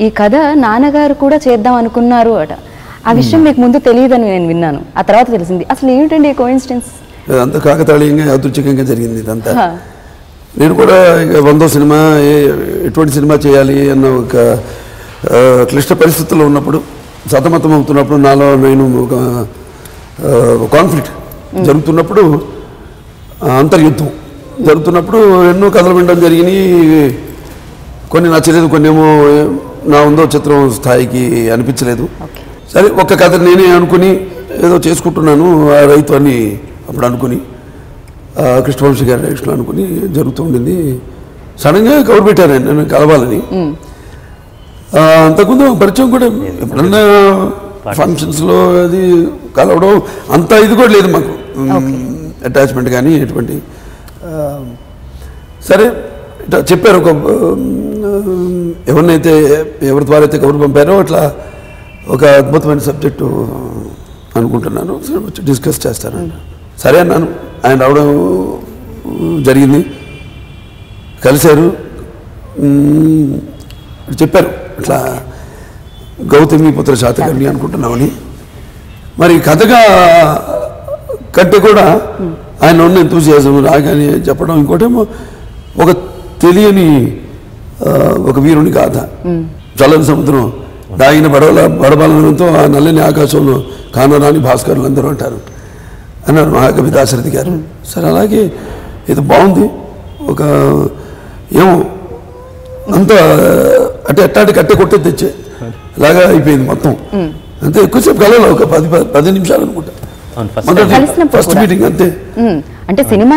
ఈ కథ నాన్నగారు కూడా చేద్దాం అనుకున్నారు అట. ఆ విషయం మీకు ముందు తెలియదని నేను విన్నాను, ఆ తర్వాత తెలిసింది. అసలు ఏమిటండి ఈ కోఇన్సిడెన్స్? అంత కాకతాళీయంగా యాదృచ్ఛికంగా జరిగింది ఇదంతా. నేను కూడా 100వ సినిమా ఎటువంటి సినిమా చేయాలి అన్న ఒక క్లిష్ట పరిస్థితుల్లో ఉన్నప్పుడు, సతమతం అవుతున్నప్పుడు, నాలో నేను ఒక కాన్ఫ్లిక్ట్ జరుగుతున్నప్పుడు, అంతర్యుద్ధం జరుగుతున్నప్పుడు ఎన్నో కథలు వినడం జరిగినాయి. కొన్ని నచ్చలేదు, కొన్ని ఏమో నా ఉందో చిత్రం స్థాయికి అనిపించలేదు. సరే ఒక్క కథ నేనే అనుకుని ఏదో చేసుకుంటున్నాను, ఆ రైతు అని అప్పుడు అనుకుని కృష్ణవంశీ గారి డైరెక్షన్ అనుకుని జరుగుతూ ఉండింది. సడన్గా కవర్ పెట్టారు నేను కలవాలని. అంతకుముందు పరిచయం కూడా ఎప్పుడన్నా ఫంక్షన్స్లో అది కలవడం అంత ఇది కూడా లేదు మాకు, అటాచ్మెంట్ కానీ ఎటువంటి. సరే చెప్పారు, ఎవరి ద్వారా అయితే కబురు పంపారో అట్లా ఒక అద్భుతమైన సబ్జెక్టు అనుకుంటున్నాను, వచ్చి డిస్కస్ చేస్తాను. సరే అన్నాను. ఆయన రావడం జరిగింది, కలిశారు, చెప్పారు ఇట్లా గౌతమి పుత్ర శాతకర్ణి అనుకుంటున్నామని. మరి కథగా కంటే కూడా ఆయన ఉన్న ఎంతూసియాజం రాగానే చెప్పడం, ఇంకోటేమో ఒక తెలియని ఒక వీరుని గాథ. చల్లని సముద్రం దాగిన బడబలంతో ఆ నల్లని ఆకాశంలో కానరాని భాస్కరులు అందరూ అంటారు అన్నారు మహాకవి దాశరథి గారు. సరే అలాగే ఇది బాగుంది, ఒక ఏమో అంత అంటే ఎట్టాటి కట్టె కొట్టే తెచ్చే లాగా అయిపోయింది మొత్తం. అంతే, ఎక్కువసేపు కలవాలి, ఒక 10 నిమిషాలు అనుకుంటా ఫస్ట్ మీటింగ్. అంతే, అంటే సినిమా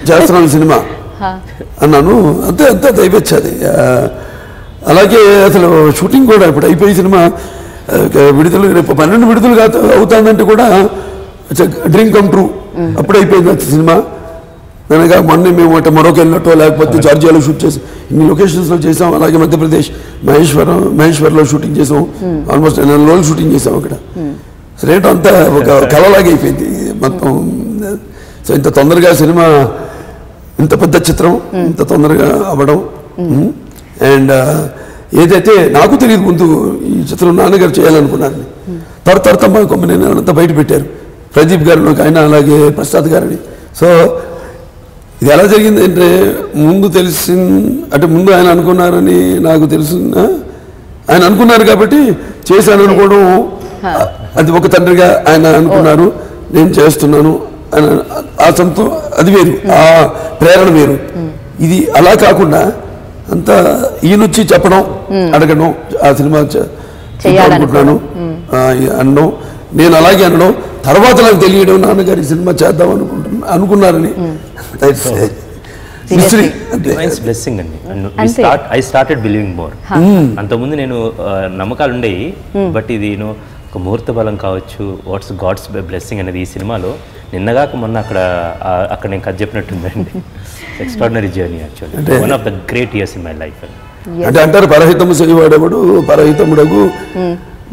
చేస్తున్నాను సినిమా అన్నాను. అంతే అంతే అయిపోయింది. అలాగే అసలు షూటింగ్ కూడా ఇప్పుడు అయిపోయి సినిమా విడుదల రేపు 12 విడుదల అవుతుందంటే కూడా డ్రీమ్ కమ్ ట్రూ అప్పుడు అయిపోయింది సినిమా. అనగా మొన్న మేము అంటే మరొక వెళ్ళినట్టో లేకపోతే జార్జియాలో షూట్ చేసాం, ఇన్ని లొకేషన్స్లో చేసాం. అలాగే మధ్యప్రదేశ్ మహేశ్వర్లో షూటింగ్ చేసాం, ఆల్మోస్ట్ 9 రోజులు షూటింగ్ చేసాం అక్కడ. సరే ఏంటో అంతా ఒక కళలాగా అయిపోయింది మొత్తం. సో ఇంత తొందరగా సినిమా, ఇంత పెద్ద చిత్రం ఇంత తొందరగా అవ్వడం. అండ్ ఏదైతే నాకు తెలియదు ముందు ఈ చిత్రం నాన్నగారు చేయాలనుకున్నారని, తర్వాత మా కొమ్మని అంతా బయట పెట్టారు, ప్రదీప్ గారిని ఒక ఆయన, అలాగే ప్రసాద్ గారిని. సో ఇది ఎలా జరిగింది అంటే ముందు అంటే ముందు ఆయన అనుకున్నారని నాకు తెలుసు. ఆయన అనుకున్నారు కాబట్టి చేశాను అనుకోవడం, అది ఒక తండ్రిగా ఆయన అనుకున్నారు, నేను చేస్తున్నాను ఆ సంతో అది వేరు, ఆ ప్రేరణ వేరు. ఇది అలా కాకుండా అంతా ఈయనొచ్చి చెప్పడం, అడగడం, ఆ సినిమా చేయాలనుకుంటున్నాను అనడం, నేను అలాగే అనడం, తర్వాత నాకు తెలియడం నాన్నగారి సినిమా చేద్దాం అనుకున్నారని. అంతకుముందు నేను నమ్మకాలు ఉండేవి, బట్ ఇది ఒక ముహూర్త బలం కావచ్చు, వాట్స్ గాడ్స్ బ్లెస్సింగ్ అనేది ఈ సినిమాలో నిన్నగాక మొన్న అక్కడ నేను కథ చెప్పినట్టుందండి. Extraordinary journey actually, one of the great years in my life. అంటే అంటారు పరహితము చేయవాడేవాడు పరహితముడగు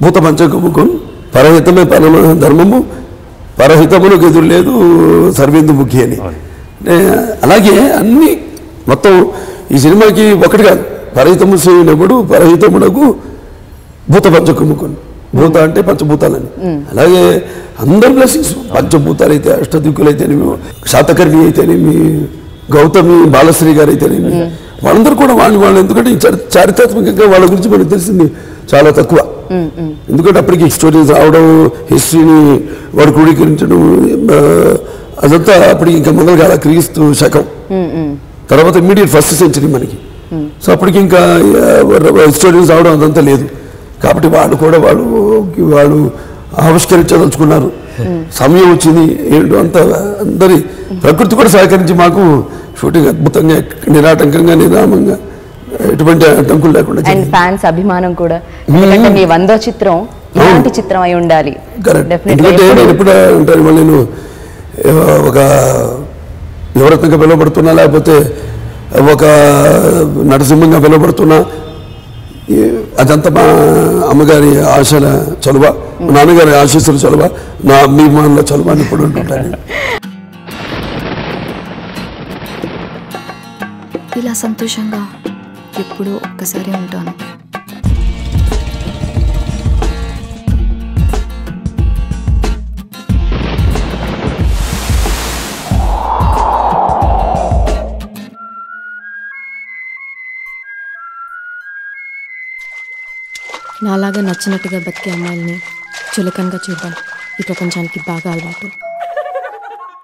భూత పంచకముకు, పరహితమే పరమ ధర్మము, పరహితములకు ఎదురు లేదు సర్వేందు ముఖి అని. అలాగే అన్ని మొత్తం ఈ సినిమాకి ఒకటి కాదు, పరహితము చేయనప్పుడు పరహితముడగు భూత పంచకముకు, భూత అంటే పంచభూతాలని. అలాగే అందరు బ్లెస్సింగ్స్, పంచభూతాలు అయితే, అష్టదిక్కులు అయితేనేమి, శాతకర్ణి అయితేనేమి, గౌతమి బాలశ్రీ గారు అయితేనేమి, వాళ్ళందరూ కూడా వాళ్ళు ఎందుకంటే చారిత్రాత్మకంగా వాళ్ళ గురించి మనకు తెలిసింది చాలా తక్కువ. ఎందుకంటే అప్పటికి స్టోరీస్ రావడం, హిస్టరీని వాడు క్రోడీకరించడం, అదంతా అప్పటికి ఇంకా మొదలు కాదు, క్రీస్తు శకం తర్వాత ఇమ్మీడియట్ 1st సెంచరీ మనకి. సో అప్పటికి ఇంకా స్టోరీస్ రావడం అదంతా లేదు. కాబట్టి వాళ్ళు కూడా వాళ్ళు ఆవిష్కరించదలుచుకున్నారు, సమయం వచ్చింది ఏంటో అంత అందరి ప్రకృతి కూడా సహకరించి మాకు షూటింగ్ అద్భుతంగా నిరాటంకంగా నిరామంగా ఎటువంటి అడ్డంకులు లేకుండా. అండ్ ఫ్యాన్స్ అభిమానం కూడా, ఎందుకంటే మీ 100వ చిత్రం ఇలాంటి చిత్రం అయి ఉండాలి. ఎందుకంటే నేను ఎప్పుడు అంటాను, మళ్ళీ నేను ఒక యువరత్నంగా పిలువబడుతున్నా, లేకపోతే ఒక నరసింహంగా పిలువబడుతున్నా, అదంతా మా అమ్మగారి ఆశల చొలవ, మా నాన్నగారి ఆశీస్సుల చొలవ, నా అభిమానుల చొలవ అని ఇప్పుడు ఉంటుంటాను. ఇలా సంతోషంగా ఎప్పుడూ ఒక్కసారి ఉంటాను. నాలాగా నచ్చినట్టుగా బతికే అమ్మాయిల్ని చులకనగా చూద్దాం ఈ ప్రపంచానికి బాగా అలవాటు.